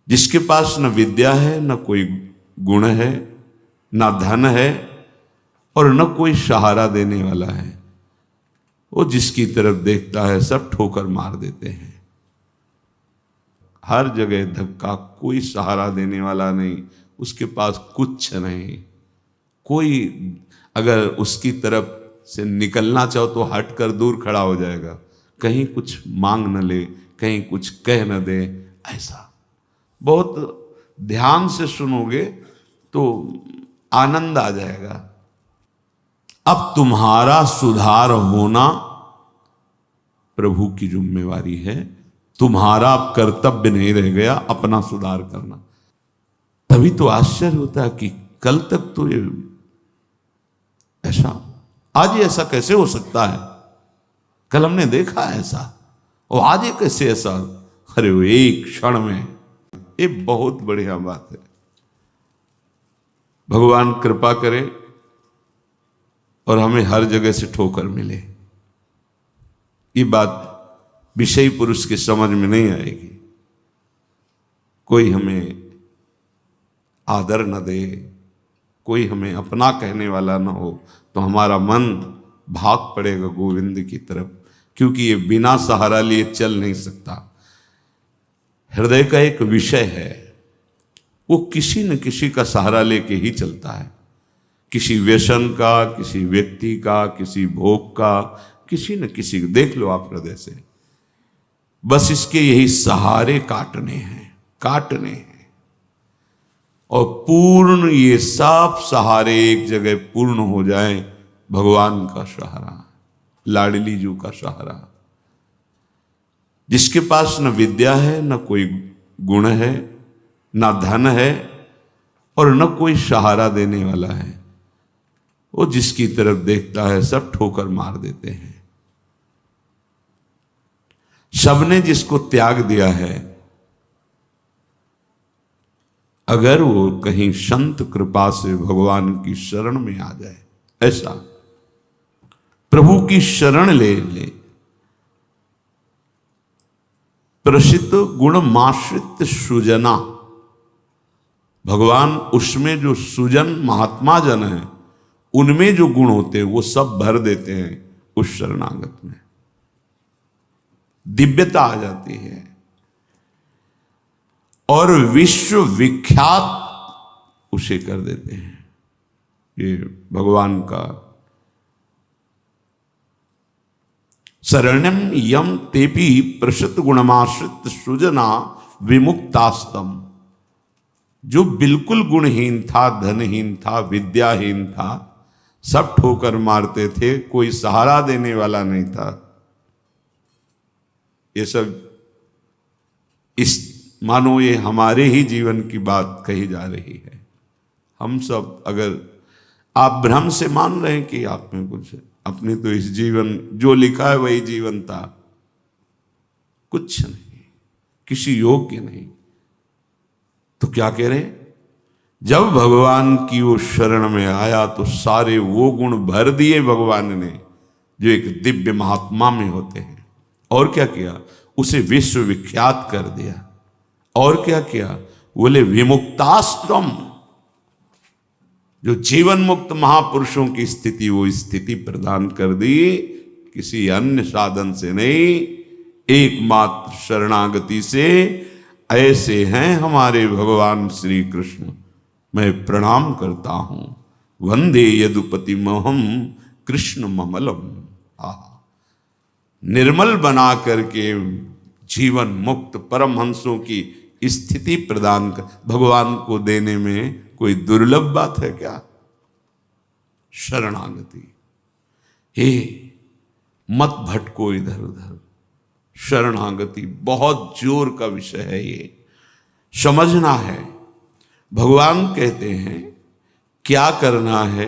जिसके पास न विद्या है, न कोई गुण है, न धन है और न कोई सहारा देने वाला है, वो जिसकी तरफ देखता है सब ठोकर मार देते हैं। हर जगह धक्का, कोई सहारा देने वाला नहीं, उसके पास कुछ नहीं। कोई अगर उसकी तरफ से निकलना चाहो तो हट कर दूर खड़ा हो जाएगा, कहीं कुछ मांग न ले, कहीं कुछ कह न दे। ऐसा बहुत ध्यान से सुनोगे तो आनंद आ जाएगा। अब तुम्हारा सुधार होना प्रभु की जिम्मेवारी है, तुम्हारा अब कर्तव्य नहीं रह गया अपना सुधार करना। तभी तो आश्चर्य होता है कि कल तक तो ये ऐसा, आज ये ऐसा कैसे हो सकता है, कल हमने देखा ऐसा और आज ये कैसे ऐसा। अरे वो एक क्षण में, ये बहुत बढ़िया बात है। भगवान कृपा करे और हमें हर जगह से ठोकर मिले। ये बात विषयी पुरुष की समझ में नहीं आएगी। कोई हमें आदर न दे, कोई हमें अपना कहने वाला न हो, तो हमारा मन भाग पड़ेगा गोविंद की तरफ, क्योंकि ये बिना सहारा लिए चल नहीं सकता। हृदय का एक विषय है, वो किसी न किसी का सहारा लेके ही चलता है। किसी व्यसन का, किसी व्यक्ति का, किसी भोग का, किसी न किसी को देख लो आप हृदय से। बस इसके यही सहारे काटने हैं और पूर्ण ये सब सहारे एक जगह पूर्ण हो जाएं। भगवान का सहारा, लाडली जू का सहारा। जिसके पास न विद्या है, न कोई गुण है, न धन है और न कोई सहारा देने वाला है, वो जिसकी तरफ देखता है सब ठोकर मार देते हैं। सबने जिसको त्याग दिया है, अगर वो कहीं संत कृपा से भगवान की शरण में आ जाए, ऐसा प्रभु की शरण ले ले, प्रसिद्ध गुण माश्रित सुजना, भगवान उसमें जो सुजन महात्मा जन है, उनमें जो गुण होते हैं वो सब भर देते हैं उस शरणागत में। दिव्यता आ जाती है और विश्व विख्यात उसे कर देते हैं। ये भगवान का शरणम यम तेपि प्रसिद्ध गुणमाश्रित सुजना विमुक्तास्तम। जो बिल्कुल गुणहीन था, धनहीन था, विद्याहीन था, सब ठोकर मारते थे, कोई सहारा देने वाला नहीं था। ये सब इस मानो ये हमारे ही जीवन की बात कही जा रही है। हम सब, अगर आप भ्रम से मान रहे हैं कि आप में कुछ है, अपने तो इस जीवन जो लिखा है वही जीवन था, कुछ नहीं, किसी योग्य नहीं। तो क्या कह रहे, जब भगवान की वो शरण में आया तो सारे वो गुण भर दिए भगवान ने जो एक दिव्य महात्मा में होते हैं। और क्या किया, उसे विश्व विख्यात कर दिया। और क्या किया, बोले विमुक्ताश्रम, जो जीवन मुक्त महापुरुषों की स्थिति, वो स्थिति प्रदान कर दी, किसी अन्य साधन से नहीं, एकमात्र शरणागति से। ऐसे हैं हमारे भगवान श्री कृष्ण। मैं प्रणाम करता हूं, वंदे यदुपति महम कृष्ण ममलम। निर्मल बना करके जीवन मुक्त परमहंसों की स्थिति प्रदान कर भगवान को देने में कोई दुर्लभ बात है क्या? शरणागति। हे मत भटको इधर उधर, शरणागति बहुत जोर का विषय है, ये समझना है। भगवान कहते हैं क्या करना है,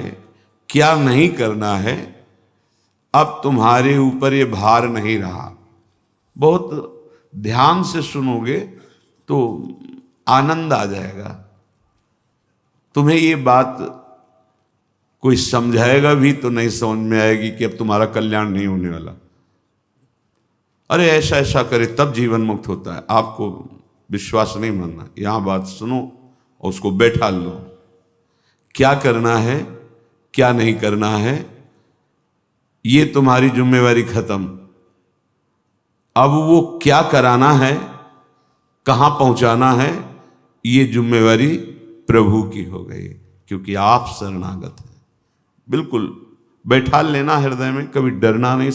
क्या नहीं करना है, अब तुम्हारे ऊपर ये भार नहीं रहा। बहुत ध्यान से सुनोगे तो आनंद आ जाएगा। तुम्हें ये बात कोई समझाएगा भी तो नहीं समझ में आएगी कि अब तुम्हारा कल्याण नहीं होने वाला। अरे ऐसा ऐसा करे तब जीवन मुक्त होता है। आपको विश्वास नहीं मानना, यहां बात सुनो और उसको बैठा लो। क्या करना है क्या नहीं करना है ये तुम्हारी जिम्मेवारी खत्म। अब वो क्या कराना है, कहां पहुंचाना है, ये जिम्मेवारी प्रभु की हो गई, क्योंकि आप शरणागत हैं। बिल्कुल बैठा लेना हृदय में, कभी डरना नहीं,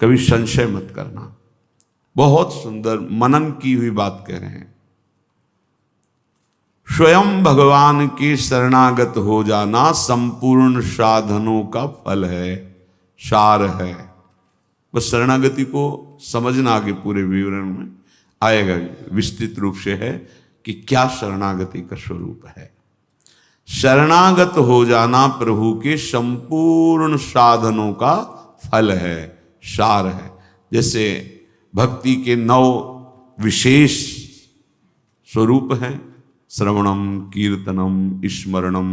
कभी संशय मत करना। बहुत सुंदर मनन की हुई बात कह रहे हैं। स्वयं भगवान के शरणागत हो जाना संपूर्ण साधनों का फल है, सार है। बस शरणागति को समझना, आगे पूरे विवरण में आएगा, विस्तृत रूप से है कि क्या शरणागति का स्वरूप है। शरणागत हो जाना प्रभु के संपूर्ण साधनों का फल है, सार है। जैसे भक्ति के 9 विशेष स्वरूप हैं, श्रवणम, कीर्तनम, स्मरणम,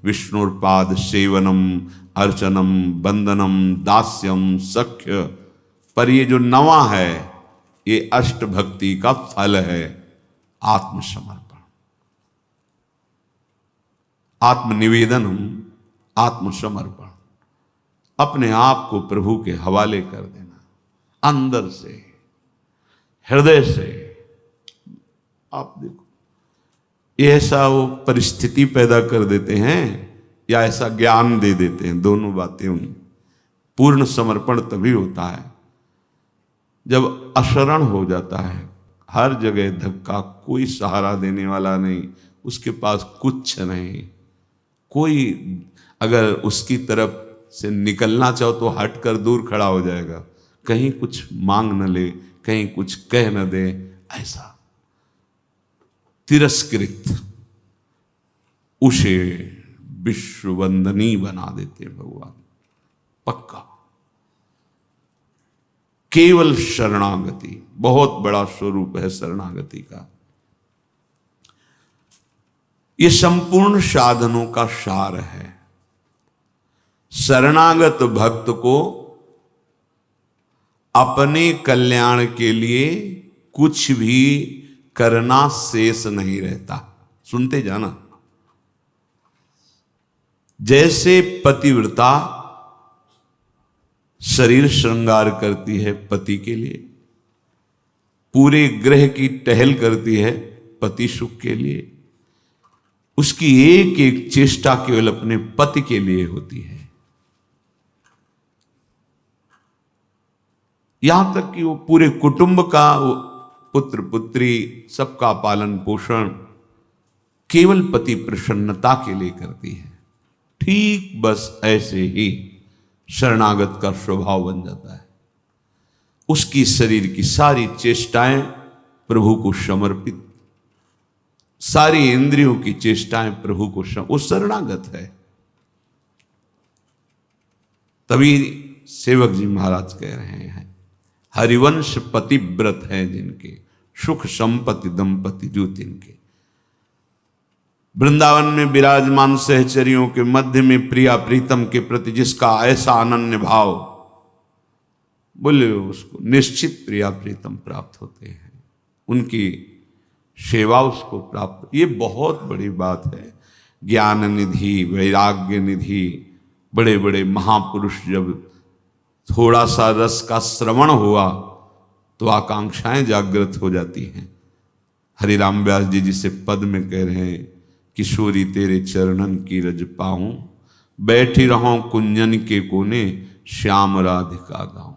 विष्णुपाद सेवनम, अर्चनम, वंदनम, दास्यम, सख्य। पर ये जो 9वां है ये अष्ट भक्ति का फल है, आत्मसमर्पण, आत्मनिवेदनम, आत्मसमर्पण। अपने आप को प्रभु के हवाले कर देना, अंदर से, हृदय से। आप देखो, ये ऐसा वो परिस्थिति पैदा कर देते हैं या ऐसा ज्ञान दे देते हैं, दोनों बातें उन। पूर्ण समर्पण तभी होता है जब अशरण हो जाता है, हर जगह धक्का, कोई सहारा देने वाला नहीं, उसके पास कुछ नहीं, कोई अगर उसकी तरफ से निकलना चाहो तो हट कर दूर खड़ा हो जाएगा, कहीं कुछ मांग न ले, कहीं कुछ कह न दे, ऐसा तिरस्कृत, उसे विश्ववंदनी बना देते भगवान। पक्का केवल शरणागति बहुत बड़ा स्वरूप है शरणागति का। ये संपूर्ण साधनों का सार है। शरणागत भक्त को अपने कल्याण के लिए कुछ भी करना शेष नहीं रहता। सुनते जाना। जैसे पतिव्रता शरीर श्रृंगार करती है पति के लिए, पूरे ग्रह की टहल करती है पति सुख के लिए, उसकी एक एक चेष्टा केवल अपने पति के लिए होती है। यहां तक कि वो पूरे कुटुंब का, वो पुत्र पुत्री सबका पालन पोषण केवल पति प्रसन्नता के लिए करती है। ठीक बस ऐसे ही शरणागत का स्वभाव बन जाता है। उसकी शरीर की सारी चेष्टाएं प्रभु को समर्पित, सारी इंद्रियों की चेष्टाएं प्रभु को वो शरणागत है। तभी सेवक जी महाराज कह रहे हैं, हरिवंश पतिव्रत है जिनके, सुख संपत्ति दंपति जो तिनके। वृंदावन में विराजमान सहचरियों के मध्य में प्रिया प्रीतम के प्रति जिसका ऐसा अनन्य भाव, बोले उसको निश्चित प्रिया प्रीतम प्राप्त होते हैं, उनकी सेवा उसको प्राप्त। ये बहुत बड़ी बात है। ज्ञान निधि, वैराग्य निधि, बड़े बड़े महापुरुष जब थोड़ा सा रस का श्रवण हुआ तो आकांक्षाएं जागृत हो जाती हैं। हरिराम व्यास जी जिसे पद में कह रहे हैं, किशोरी तेरे चरणन की रज पाऊं, बैठी रहूं कुंजन के कोने, श्याम राधिका गाऊं।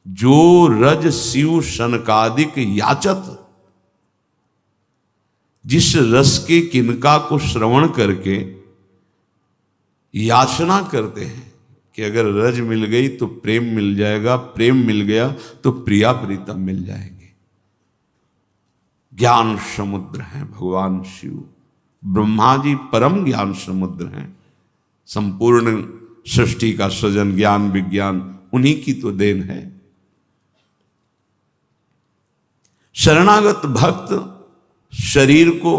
जो रज शिव सनकादिक याचत, जिस रस के किनका को श्रवण करके याचना करते हैं कि अगर रज मिल गई तो प्रेम मिल जाएगा, प्रेम मिल गया तो प्रिया प्रीतम मिल जाएंगे। ज्ञान समुद्र हैं भगवान शिव, ब्रह्मा जी परम ज्ञान समुद्र हैं। संपूर्ण सृष्टि का सृजन, ज्ञान विज्ञान उन्हीं की तो देन है। शरणागत भक्त शरीर को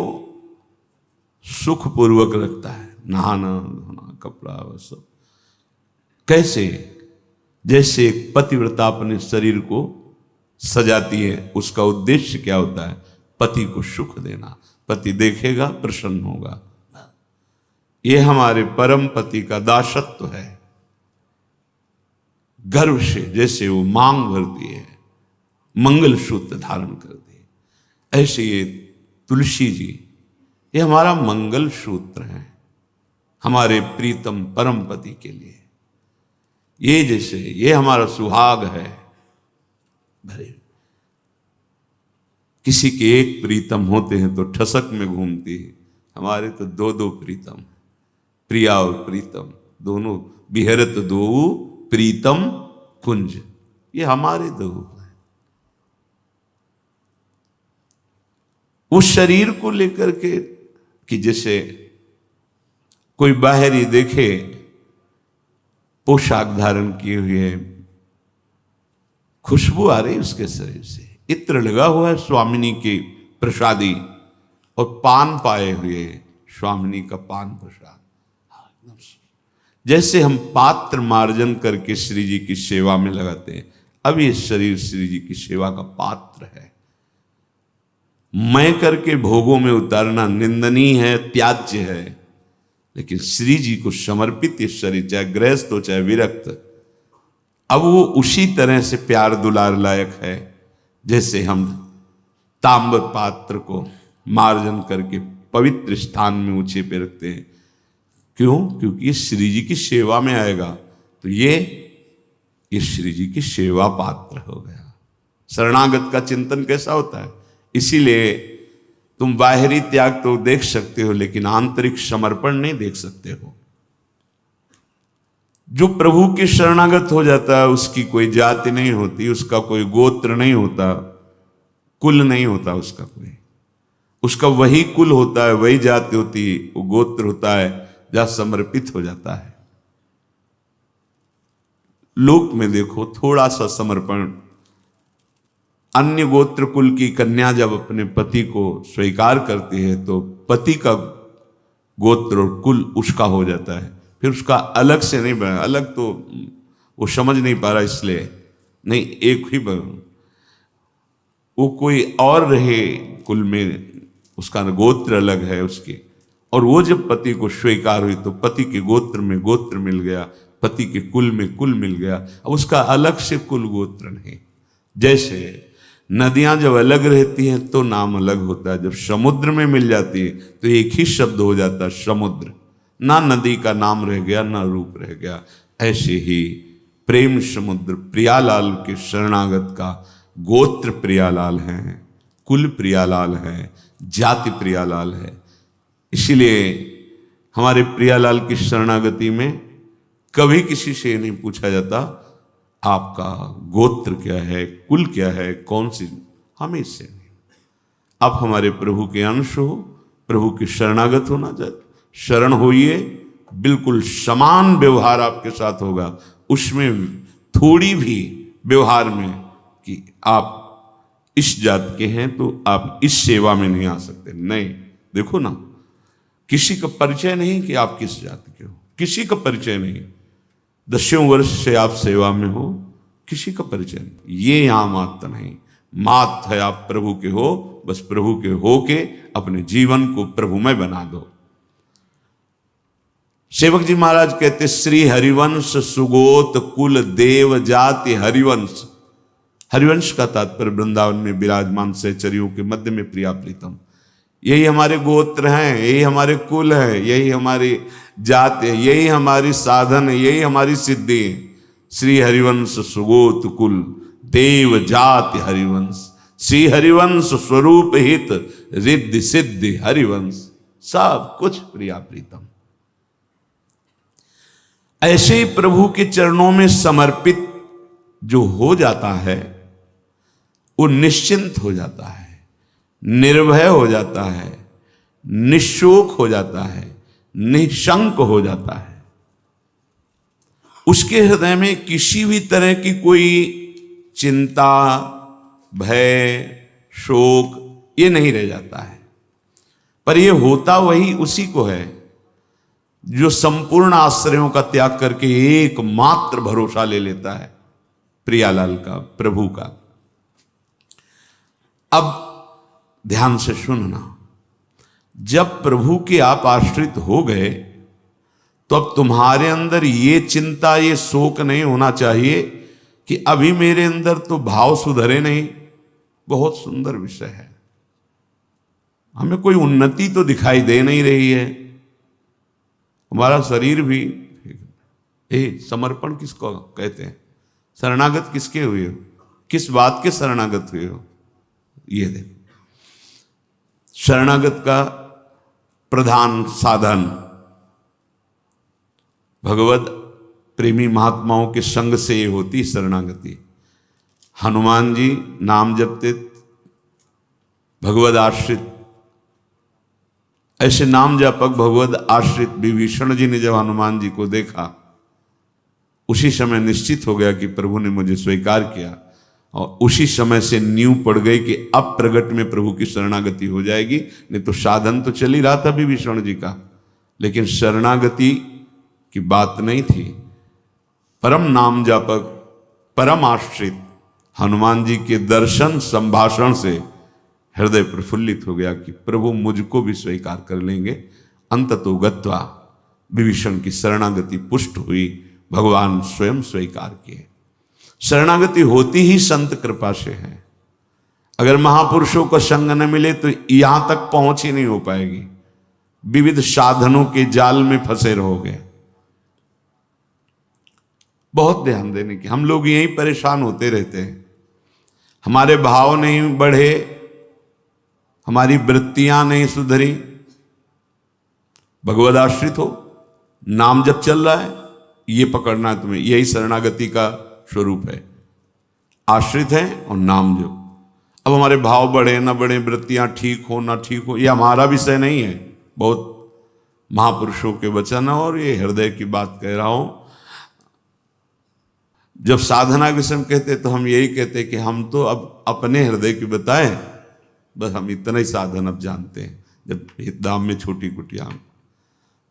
सुखपूर्वक रखता है, नहाना धोना, कपड़ा वह सब। कैसे? जैसे एक पतिव्रता अपने शरीर को सजाती है, उसका उद्देश्य क्या होता है? पति को सुख देना, पति देखेगा प्रसन्न होगा। ये हमारे परम पति का दासत्व है। गर्व से जैसे वो मांग भरती है, मंगल सूत्र धारण करती है, ऐसे ये तुलसी जी ये हमारा मंगल सूत्र है हमारे प्रीतम परम पति के लिए। ये जैसे ये हमारा सुहाग है। भरे किसी के एक प्रीतम होते हैं तो ठसक में घूमती है, हमारे तो दो दो प्रीतम, प्रिया और प्रीतम दोनों बिहरत दो प्रीतम कुंज, ये हमारे दो हैं। उस शरीर को लेकर के कि जैसे कोई बाहरी देखे पोशाक धारण किए हुए, खुशबू आ रही उसके शरीर से, इत्र लगा हुआ है स्वामिनी की प्रसादी और पान पाए हुए स्वामिनी का पान प्रसाद। जैसे हम पात्र मार्जन करके श्री जी की सेवा में लगाते हैं, अब ये शरीर श्री जी की सेवा का पात्र है। मैं करके भोगों में उतारना निंदनीय है, त्याज्य है, लेकिन श्री जी को समर्पित ये शरीर, चाहे गृहस्थ हो चाहे विरक्त, अब वो उसी तरह से प्यार दुलार लायक है जैसे हम ताम्र पात्र को मार्जन करके पवित्र स्थान में ऊंचे पे रखते हैं। क्यों? क्योंकि ये श्री जी की सेवा में आएगा, तो ये श्री जी की सेवा पात्र हो गया। शरणागत का चिंतन कैसा होता है? इसीलिए तुम बाहरी त्याग तो देख सकते हो, लेकिन आंतरिक समर्पण नहीं देख सकते हो। जो प्रभु के शरणागत हो जाता है उसकी कोई जाति नहीं होती, उसका कोई गोत्र नहीं होता, कुल नहीं होता उसका कोई, उसका वही कुल होता है, वही जाति होती है, वो गोत्र होता है जहां समर्पित हो जाता है। लोक में देखो थोड़ा सा समर्पण, अन्य गोत्र कुल की कन्या जब अपने पति को स्वीकार करती है तो पति का गोत्र और कुल उसका हो जाता है, फिर उसका अलग से नहीं बना। अलग तो वो समझ नहीं पा रहा, इसलिए नहीं, एक ही बना, वो कोई और रहे कुल में, उसका गोत्र अलग है उसके। और वो जब पति को स्वीकार हुई तो पति के गोत्र में गोत्र मिल गया, पति के कुल में कुल मिल गया, अब उसका अलग से कुल गोत्र नहीं। जैसे नदियां जब अलग रहती हैं तो नाम अलग होता है, जब समुद्र में मिल जाती है तो एक ही शब्द हो जाता है समुद्र, ना नदी का नाम रह गया ना रूप रह गया। ऐसे ही प्रेम समुद्र प्रियालाल के शरणागत का गोत्र प्रियालाल है, कुल प्रियालाल है, जाति प्रियालाल है। इसीलिए हमारे प्रियालाल की शरणागति में कभी किसी से नहीं पूछा जाता आपका गोत्र क्या है, कुल क्या है, कौन सी, हमें इससे नहीं। आप हमारे प्रभु के अंश हो, प्रभु के शरणागत होना चाहिए, शरण होइए, बिल्कुल समान व्यवहार आपके साथ होगा। उसमें थोड़ी भी व्यवहार में कि आप इस जात के हैं तो आप इस सेवा में नहीं आ सकते, नहीं। देखो ना, किसी का परिचय नहीं कि आप किस जाति के हो, किसी का परिचय नहीं। 10 वर्ष से आप सेवा में हो, किसी का परिचय नहीं। ये यहां मात्र नहीं, मात है आप प्रभु के हो, बस प्रभु के हो के अपने जीवन को प्रभुमय बना दो। सेवक जी महाराज कहते, श्री हरिवंश सुगोत कुल देव जाति हरिवंश। हरिवंश का तात्पर्य वृंदावन में विराजमान सहचरियों के मध्य में प्रिया प्रीतम, यही हमारे गोत्र हैं, यही हमारे कुल है, यही हमारी जात है, यही हमारी साधन है, यही हमारी सिद्धि है। श्री हरिवंश सुगोत कुल देव जाति हरिवंश, श्री हरिवंश स्वरूप हित रिद्धि सिद्धि हरिवंश, सब कुछ प्रिया प्रीतम। ऐसे ही प्रभु के चरणों में समर्पित जो हो जाता है वो निश्चिंत हो जाता है, निर्भय हो जाता है, निशोक हो जाता है, निशंक हो जाता है। उसके हृदय में किसी भी तरह की कोई चिंता, भय, शोक ये नहीं रह जाता है। पर ये होता वही उसी को है जो संपूर्ण आश्रयों का त्याग करके एकमात्र भरोसा ले लेता है प्रियालाल का, प्रभु का। अब ध्यान से सुनना, जब प्रभु के आप आश्रित हो गए तो अब तुम्हारे अंदर ये चिंता, ये शोक नहीं होना चाहिए कि अभी मेरे अंदर तो भाव सुधरे नहीं। बहुत सुंदर विषय है, हमें कोई उन्नति तो दिखाई दे नहीं रही है। हमारा शरीर भी समर्पण किसको कहते हैं? शरणागत किसके हुए हो? किस बात के शरणागत हुए हो? ये देखो, शरणागत का प्रधान साधन भगवत प्रेमी महात्माओं के संग से ये होती शरणागति। हनुमान जी नाम जपते, भगवद आश्रित, ऐसे नाम जापक भगवद आश्रित विभीषण जी ने जब हनुमान जी को देखा, उसी समय निश्चित हो गया कि प्रभु ने मुझे स्वीकार किया, और उसी समय से नींव पड़ गई कि अब प्रगट में प्रभु की शरणागति हो जाएगी। नहीं तो साधन तो चल ही रहा था विभीषण जी का, लेकिन शरणागति की बात नहीं थी। परम नाम जापक, परम आश्रित हनुमान जी के दर्शन संभाषण से हृदय प्रफुल्लित हो गया कि प्रभु मुझको भी स्वीकार कर लेंगे। अंततो गत्वा विभीषण की शरणागति पुष्ट हुई, भगवान स्वयं स्वीकार किए। शरणागति होती ही संत कृपा से है। अगर महापुरुषों का संग न मिले तो यहां तक पहुंच ही नहीं हो पाएगी, विविध साधनों के जाल में फंसे रहोगे। बहुत ध्यान देने की, हम लोग यहीं परेशान होते रहते हैं। हमारे भाव नहीं बढ़े, हमारी वृत्तियां नहीं सुधरी। भगवद आश्रित हो, नाम जब चल रहा है, ये पकड़ना है तुम्हें, यही शरणागति का स्वरूप है। आश्रित है और नाम जप। अब हमारे भाव बढ़े ना बढ़े, वृत्तियां ठीक हो ना ठीक हो, ये हमारा विषय नहीं है। बहुत महापुरुषों के वचन है और ये हृदय की बात कह रहा हूं। जब साधना के समय कहते तो हम यही कहते कि हम तो अब अपने हृदय की बताएं, बस हम इतना ही साधन अब जानते हैं। जब दाम में छोटी कुटिया,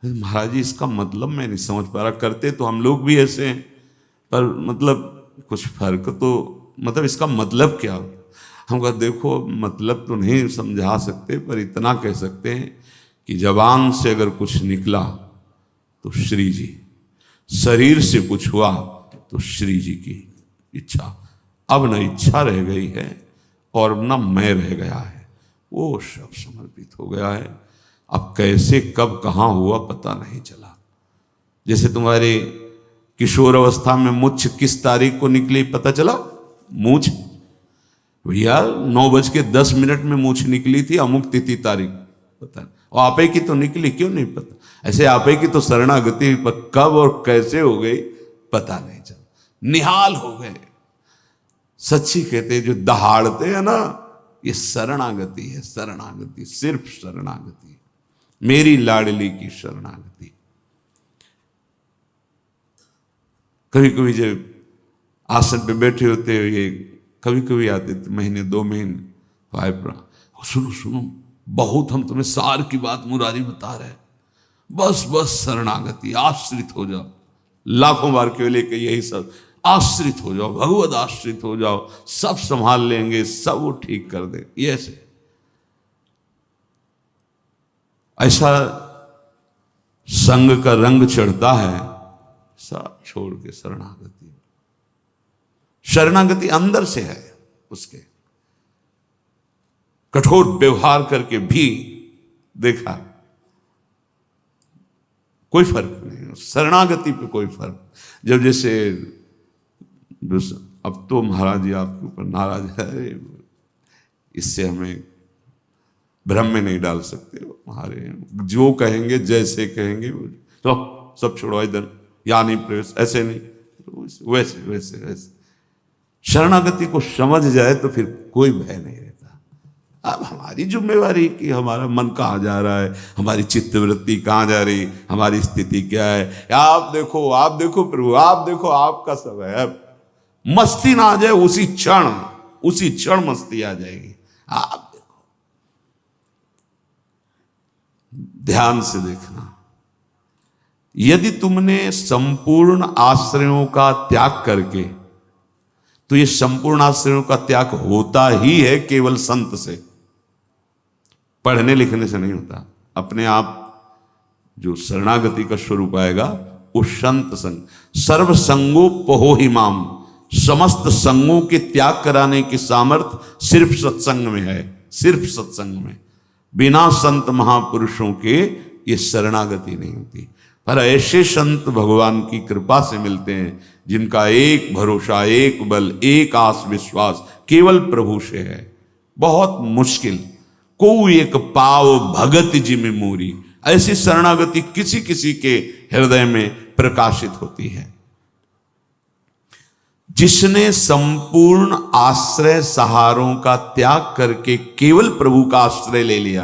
महाराज जी इसका मतलब मैं नहीं समझ पा रहा। करते तो हम लोग भी ऐसे हैं, पर मतलब कुछ फर्क तो, मतलब इसका मतलब क्या? हम कहा देखो मतलब तो नहीं समझा सकते, पर इतना कह सकते हैं कि जबान से अगर कुछ निकला तो श्री जी, शरीर से कुछ हुआ तो श्री जी की इच्छा। अब न इच्छा रह गई है और न मैं रह गया है, वो सब समर्पित हो गया है। अब कैसे कब कहाँ हुआ पता नहीं चला। जैसे तुम्हारे किशोर अवस्था में मुछ किस तारीख को निकली पता चला? मूछ भैया 9:10 में मूछ निकली थी, अमुक तिथि तारीख पता नहीं। और आपे की तो निकली, क्यों नहीं पता? ऐसे आपे की तो शरणागति कब और कैसे हो गई पता नहीं चला। निहाल हो गए। सच्ची कहते जो दहाड़ते हैं ना, ये शरणागति है। शरणागति, सिर्फ शरणागति, मेरी लाडली की शरणागति। कभी कभी जब आसन पे बैठे होते हो, ये कभी कभी आते थे, महीने 2 महीने सुनो सुनो, बहुत हम तुम्हें सार की बात मुरारी बता रहे हैं, बस बस शरणागति, आश्रित हो जाओ। लाखों बार केवल एक यही सब, आश्रित हो जाओ, भगवद आश्रित हो जाओ, सब संभाल लेंगे, सब वो ठीक कर दे। ये ऐसा संग का रंग चढ़ता है, सब छोड़ के शरणागति। शरणागति अंदर से है उसके। कठोर व्यवहार करके भी देखा कोई फर्क नहीं, शरणागति पे कोई फर्क। जब जैसे अब तो महाराज जी आपके ऊपर नाराज है, इससे हमें भ्रम में नहीं डाल सकते। हमारे जो कहेंगे जैसे कहेंगे तो सब छोड़ो, इधर या नहीं प्रवेश, ऐसे नहीं, वैसे वैसे वैसे। शरणागति को समझ जाए तो फिर कोई भय नहीं रहता। अब हमारी जिम्मेवारी कि हमारा मन कहाँ जा रहा है, हमारी चित्तवृत्ति कहाँ जा रही, हमारी स्थिति क्या है। आप देखो प्रभु, आप देखो, आपका सब है। मस्ती ना आ जाए, उसी क्षण मस्ती आ जाएगी। आप देखो, ध्यान से देखना। यदि तुमने संपूर्ण आश्रयों का त्याग करके, तो ये संपूर्ण आश्रयों का त्याग होता ही है केवल संत से। पढ़ने लिखने से नहीं होता। अपने आप जो शरणागति का स्वरूप आएगा वो संत संग, सर्व संगो पहो हिमाम, समस्त संगों के त्याग कराने की सामर्थ्य सिर्फ सत्संग में है, सिर्फ सत्संग में। बिना संत महापुरुषों के ये शरणागति नहीं होती। पर ऐसे संत भगवान की कृपा से मिलते हैं जिनका एक भरोसा, एक बल, एक आस विश्वास केवल प्रभु से है। बहुत मुश्किल को एक पाव भगत जी में मोरी, ऐसी शरणागति किसी किसी के हृदय में प्रकाशित होती है। जिसने संपूर्ण आश्रय सहारों का त्याग करके केवल प्रभु का आश्रय ले लिया,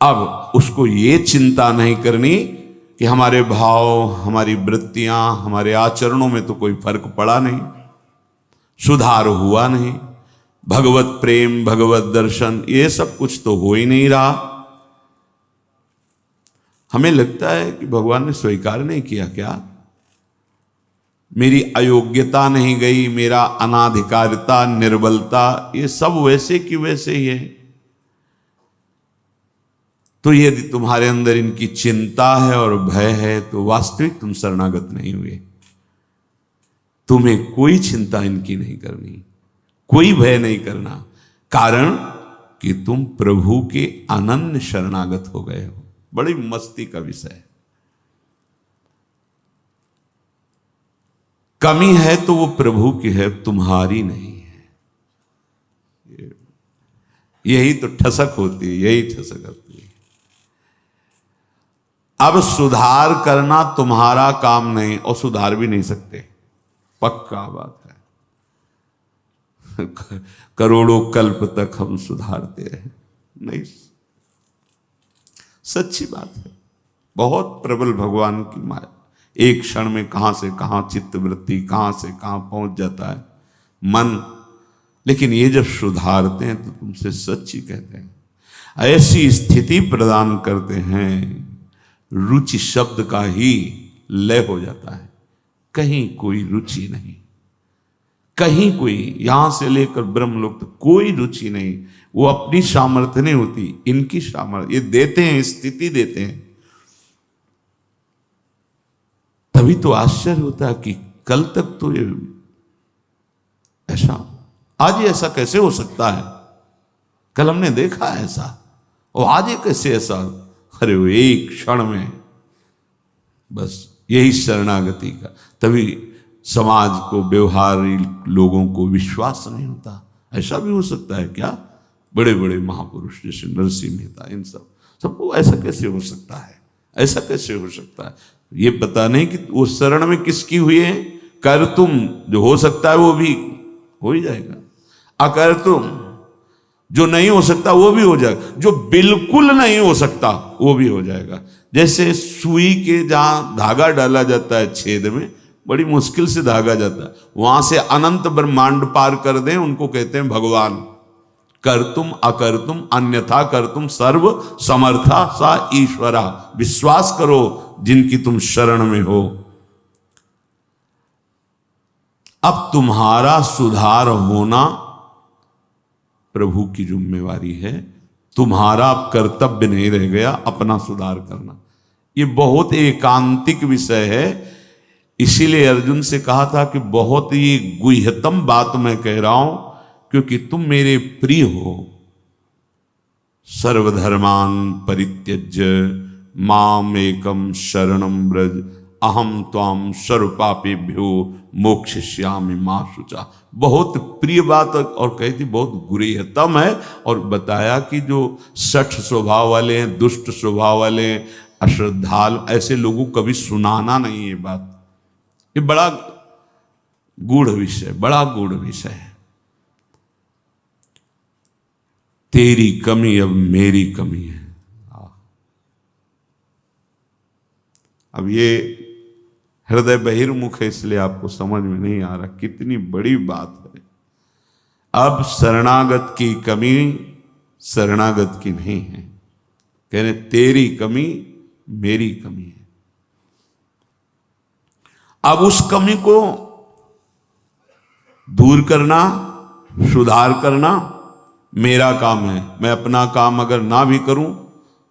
अब उसको ये चिंता नहीं करनी कि हमारे भाव, हमारी वृत्तियां, हमारे आचरणों में तो कोई फर्क पड़ा नहीं, सुधार हुआ नहीं, भगवत प्रेम, भगवत दर्शन, ये सब कुछ तो हो ही नहीं रहा। हमें लगता है कि भगवान ने स्वीकार नहीं किया क्या? मेरी अयोग्यता नहीं गई, मेरा अनाधिकारिता, निर्बलता, ये सब वैसे की वैसे ही है। तो यदि तुम्हारे अंदर इनकी चिंता है और भय है तो वास्तविक तुम शरणागत नहीं हुए। तुम्हें कोई चिंता इनकी नहीं करनी, कोई भय नहीं करना, कारण कि तुम प्रभु के अनन्य शरणागत हो गए हो। बड़ी मस्ती का विषय है। कमी है तो वो प्रभु की है, तुम्हारी नहीं है। यही तो ठसक होती है, यही ठसक होती है। अब सुधार करना तुम्हारा काम नहीं और सुधार भी नहीं सकते, पक्का बात है। करोड़ों कल्प तक हम सुधारते रहे, नहीं, सच्ची बात है। बहुत प्रबल भगवान की माया, एक क्षण में कहां से कहां चित्त वृत्ति, कहां से कहां पहुंच जाता है मन। लेकिन ये जब सुधारते हैं तो तुमसे सच्ची कहते हैं, ऐसी स्थिति प्रदान करते हैं, रुचि शब्द का ही लय हो जाता है। कहीं कोई रुचि नहीं, कहीं कोई, यहां से लेकर ब्रह्मलोक तक कोई रुचि नहीं। वो अपनी सामर्थ्य नहीं होती, इनकी सामर्थ्य, ये देते हैं, स्थिति देते हैं। तभी तो आश्चर्य होता है कि कल तक तो ये ऐसा, आज ये ऐसा कैसे हो सकता है? कल हमने देखा ऐसा, और आज ये कैसे ऐसा? अरे वो एक क्षण में, बस यही शरणागति का। तभी समाज को, व्यवहारी लोगों को विश्वास नहीं होता। ऐसा भी हो सकता है क्या? बड़े बड़े महापुरुष जैसे नरसिंह मेहता, इन सबको ऐसा कैसे हो सकता है? ऐसा कैसे हो सकता है? ये पता नहीं कि वो शरण में किसकी हुई है। कर तुम, जो हो सकता है वो भी हो ही जाएगा, अकर तुम, जो नहीं हो सकता वो भी हो जाएगा, जो बिल्कुल नहीं हो सकता वो भी हो जाएगा। जैसे सुई के जहां धागा डाला जाता है छेद में, बड़ी मुश्किल से धागा जाता है, वहां से अनंत ब्रह्मांड पार कर दें, उनको कहते हैं भगवान। कर तुम अकर तुम अन्यथा कर तुम सर्व समर्था सा ईश्वरा। विश्वास करो जिनकी तुम शरण में हो। अब तुम्हारा सुधार होना प्रभु की जिम्मेवारी है, तुम्हारा कर्तव्य नहीं रह गया अपना सुधार करना। ये बहुत एकांतिक विषय है। इसीलिए अर्जुन से कहा था कि बहुत ही गुह्यतम बात मैं कह रहा हूं, क्योंकि तुम मेरे प्रिय हो। सर्वधर्मान परित्यज्य माम एकम शरणम व्रज अहम त्वाम सर्वपापेभ्यो मोक्षयिष्यामि मा शुचा। बहुत प्रिय बात, और कही थी बहुत गुह्यतम है। और बताया कि जो सठ स्वभाव वाले हैं, दुष्ट स्वभाव वाले हैं, अश्रद्धालु, ऐसे लोगों को कभी सुनाना नहीं ये बात। ये बड़ा गूढ़ विषय, बड़ा गूढ़ विषय है। तेरी कमी अब मेरी कमी है। अब ये हृदय बहिर्मुख है, इसलिए आपको समझ में नहीं आ रहा कितनी बड़ी बात है। अब शरणागत की कमी शरणागत की नहीं है, कह रहे तेरी कमी मेरी कमी है। अब उस कमी को दूर करना, सुधार करना मेरा काम है, मैं अपना काम अगर ना भी करूं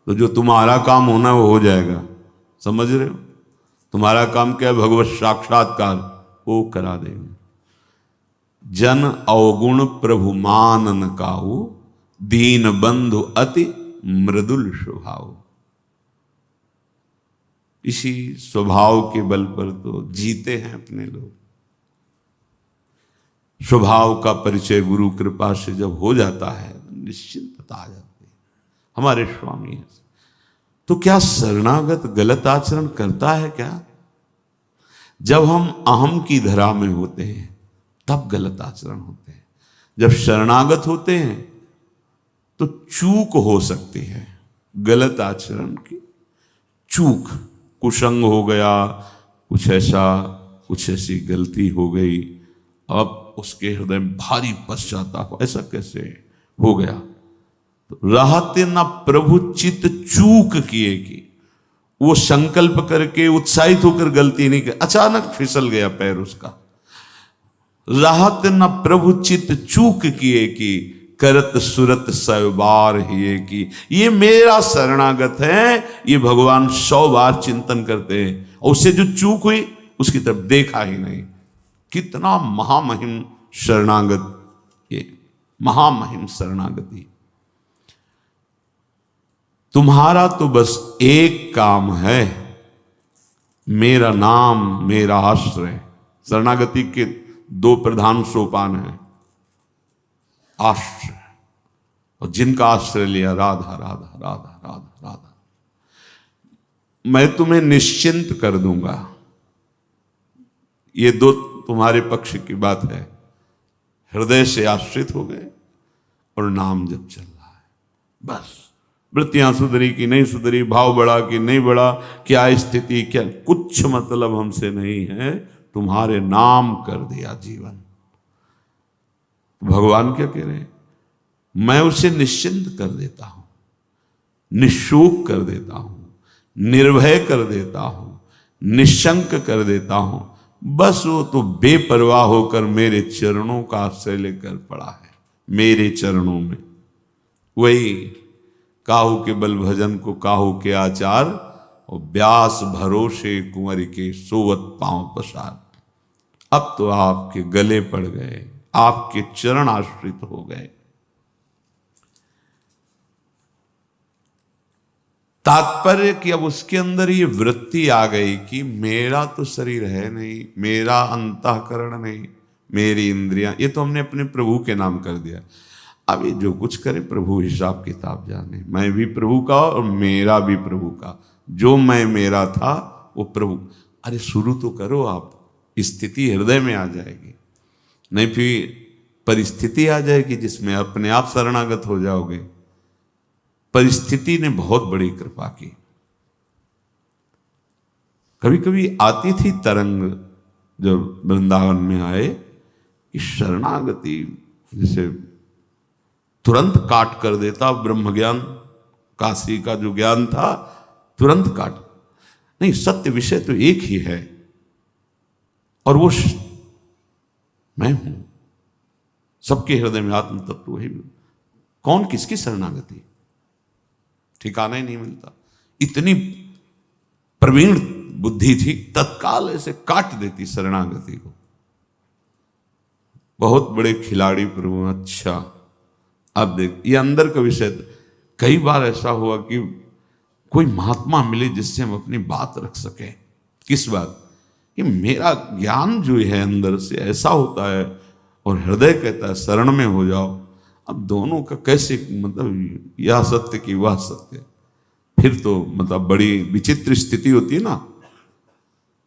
तो जो तुम्हारा काम होना वो हो जाएगा। समझ रहे हो? तुम्हारा काम क्या है? भगवत साक्षात्कार, वो करा देंगे। जन अवगुण प्रभु मान न काहू, दीन बंधु अति मृदुल स्वभाव। इसी स्वभाव के बल पर तो जीते हैं अपने लोग। स्वभाव का परिचय गुरु कृपा से जब हो जाता है निश्चिंतता आ जाती है। हमारे स्वामी है। तो क्या शरणागत गलत आचरण करता है क्या? जब हम अहम की धरा में होते हैं तब गलत आचरण होते हैं। जब शरणागत होते हैं तो चूक हो सकती है, गलत आचरण की चूक, कुसंग हो गया, कुछ ऐसी गलती हो गई, अब उसके हृदय में भारी पश्चाताप, ऐसा कैसे हो गया? तो रहते ना प्रभु चित चूक किए कि वो संकल्प करके उत्साहित होकर गलती नहीं कर, अचानक फिसल गया पैर उसका। राहत न प्रभु चित चूक किए कि करत सुरत सैबार ही की। ये मेरा शरणागत है, ये भगवान 100 बार चिंतन करते हैं और उससे जो चूक हुई उसकी तरफ देखा ही नहीं। कितना महामहिम शरणागत, ये महामहिम शरणागति। तुम्हारा तो बस एक काम है, मेरा नाम मेरा आश्रय। शरणागति के 2 प्रधान सोपान हैं, आश्रय और जिनका आश्रय लिया राधा राधा राधा राधा राधा, मैं तुम्हें निश्चिंत कर दूंगा। ये 2 तुम्हारे पक्ष की बात है। हृदय से आश्रित हो गए और नाम जब चल रहा है, बस वृत्तियां सुधरी कि नहीं सुधरी, भाव बढ़ा कि नहीं बढ़ा, क्या स्थिति, क्या कुछ मतलब हमसे नहीं है, तुम्हारे नाम कर दिया जीवन। भगवान क्या कह रहे हैं? मैं उसे निश्चिंत कर देता हूं, निशोक कर देता हूं, निर्भय कर देता हूं, निशंक कर देता हूं। बस वो तो बेपरवाह होकर मेरे चरणों का आश्रय लेकर पड़ा है, मेरे चरणों में। वही काहू के बल भजन को काहू के आचार, और व्यास भरोसे कुंवर के सोवत पांव पसार। अब तो आपके गले पड़ गए, आपके चरण आश्रित हो गए। तात्पर्य कि अब उसके अंदर ये वृत्ति आ गई कि मेरा तो शरीर है नहीं, मेरा अंतःकरण नहीं, मेरी इंद्रियां, ये तो हमने अपने प्रभु के नाम कर दिया। अब ये जो कुछ करे प्रभु हिसाब किताब जाने। मैं भी प्रभु का और मेरा भी प्रभु का। जो मैं मेरा था वो प्रभु। अरे शुरू तो करो आप, स्थिति हृदय में आ जाएगी, नहीं फिर परिस्थिति आ जाएगी जिसमें अपने आप शरणागत हो जाओगे। परिस्थिति ने बहुत बड़ी कृपा की। कभी कभी आती थी तरंग जब वृंदावन में आए कि शरणागति जैसे तुरंत काट कर देता। ब्रह्म ज्ञान, काशी का जो ज्ञान था तुरंत काट। नहीं, सत्य विषय तो एक ही है और वो मैं हूं। सबके हृदय में आत्म तत्व वही। कौन किसकी शरणागति, ठिकाना ही नहीं मिलता। इतनी प्रवीण बुद्धि थी, तत्काल ऐसे काट देती शरणागति को। बहुत बड़े खिलाड़ी प्रभु। अच्छा अब देख, ये अंदर का विषय। कई बार ऐसा हुआ कि कोई महात्मा मिले जिससे हम अपनी बात रख सके। किस बात कि मेरा ज्ञान जो है अंदर से ऐसा होता है और हृदय कहता है शरण में हो जाओ। अब दोनों का कैसे, मतलब यह सत्य कि वह सत्य, फिर तो मतलब बड़ी विचित्र स्थिति होती है ना।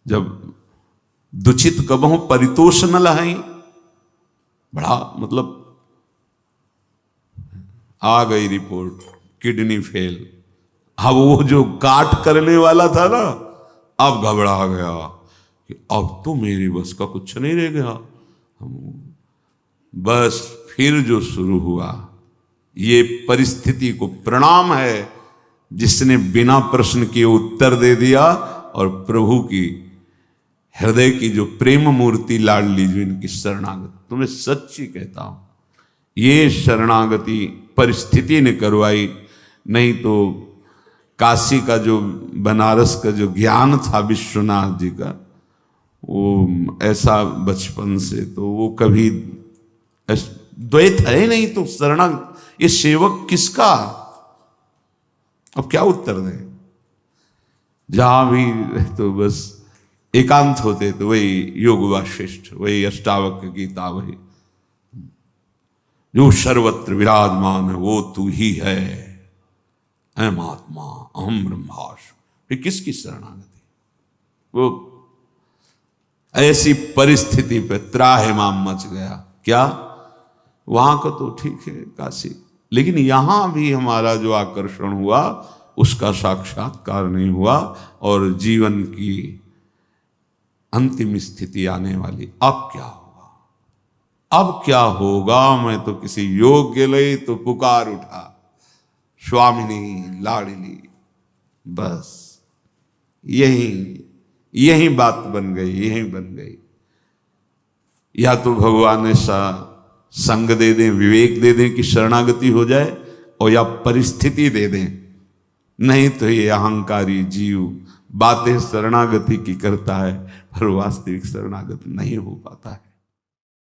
जब दुचित कबहू परितोष न लहाई, बड़ा मतलब आ गई रिपोर्ट किडनी फेल। अब वो जो काट करने वाला था ना, अब घबरा गया कि अब तो मेरी बस का कुछ नहीं रह गया। बस फिर जो शुरू हुआ, ये परिस्थिति को प्रणाम है जिसने बिना प्रश्न के उत्तर दे दिया। और प्रभु की हृदय की जो प्रेम मूर्ति लाडली, जो इनकी शरणागत, तुम्हें सच्ची कहता हूं, ये शरणागति परिस्थिति ने करवाई, नहीं तो काशी का जो बनारस का जो ज्ञान था विश्वनाथ जी का, वो ऐसा बचपन से तो वो कभी द्वैत है नहीं, तो शरणागत ये सेवक किसका? अब क्या उत्तर दें? जहां भी तो बस एकांत होते तो वही योग वाशिष्ठ, वही अष्टावक्र गीता, वही जो सर्वत्र विराजमान है वो तू ही है, अहम आत्मा अहम ब्रह्मास्मि। फिर किसकी शरणागति? वो ऐसी परिस्थिति पे त्राहिमाम मच गया। क्या वहां का तो ठीक है काशी, लेकिन यहां भी हमारा जो आकर्षण हुआ उसका साक्षात्कार नहीं हुआ, और जीवन की अंतिम स्थिति आने वाली। अब क्या होगा? अब क्या होगा? मैं तो किसी योग्य लई तो पुकार उठा, स्वामिनी लाडली, बस यही बात बन गई, यही बन गई। या तो भगवान ऐसा संग दे दें, विवेक दे दें कि शरणागति हो जाए, और या परिस्थिति दे दें, नहीं तो ये अहंकारी जीव बातें शरणागति की करता है पर वास्तविक शरणागति नहीं हो पाता है।